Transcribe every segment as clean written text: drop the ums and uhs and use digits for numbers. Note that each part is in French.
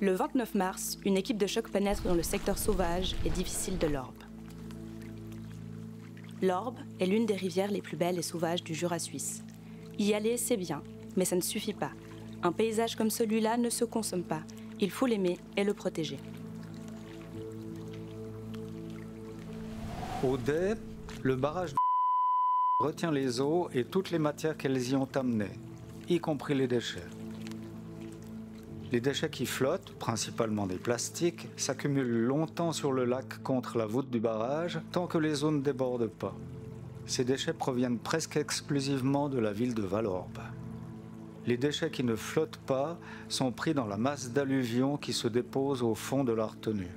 Le 29 mars, une équipe de choc pénètre dans le secteur sauvage et difficile de l'Orbe. L'Orbe est l'une des rivières les plus belles et sauvages du Jura suisse. Y aller, c'est bien, mais ça ne suffit pas. Un paysage comme celui-là ne se consomme pas. Il faut l'aimer et le protéger. Au Day, le barrage de retient les eaux et toutes les matières qu'elles y ont amenées, y compris les déchets. Les déchets qui flottent, principalement des plastiques, s'accumulent longtemps sur le lac contre la voûte du barrage tant que les eaux ne débordent pas. Ces déchets proviennent presque exclusivement de la ville de Vallorbe. Les déchets qui ne flottent pas sont pris dans la masse d'alluvions qui se dépose au fond de la retenue.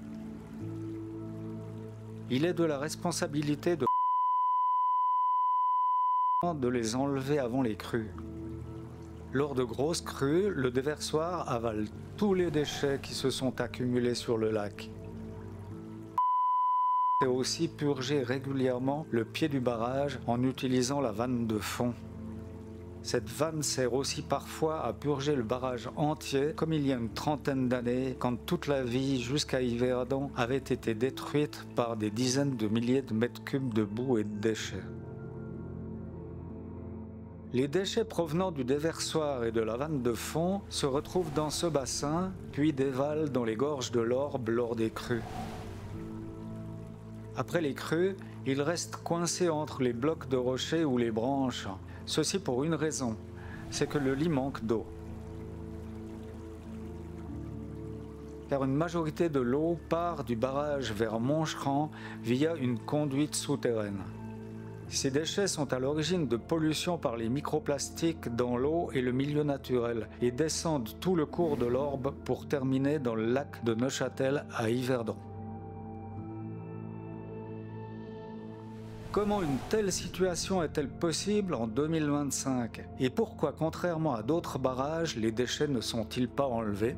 Il est de la responsabilité de les enlever avant les crues. Lors de grosses crues, le déversoir avale tous les déchets qui se sont accumulés sur le lac. Et aussi purger régulièrement le pied du barrage en utilisant la vanne de fond. Cette vanne sert aussi parfois à purger le barrage entier, comme il y a une trentaine d'années, quand toute la vie jusqu'à Yverdon avait été détruite par des dizaines de milliers de mètres cubes de boue et de déchets. Les déchets provenant du déversoir et de la vanne de fond se retrouvent dans ce bassin, puis dévalent dans les gorges de l'Orbe lors des crues. Après les crues, ils restent coincés entre les blocs de rochers ou les branches. Ceci pour une raison, c'est que le lit manque d'eau. Car une majorité de l'eau part du barrage vers Moncheran via une conduite souterraine. Ces déchets sont à l'origine de pollution par les microplastiques dans l'eau et le milieu naturel et descendent tout le cours de l'Orbe pour terminer dans le lac de Neuchâtel à Yverdon. Comment une telle situation est-elle possible en 2025? Et pourquoi, contrairement à d'autres barrages, les déchets ne sont-ils pas enlevés?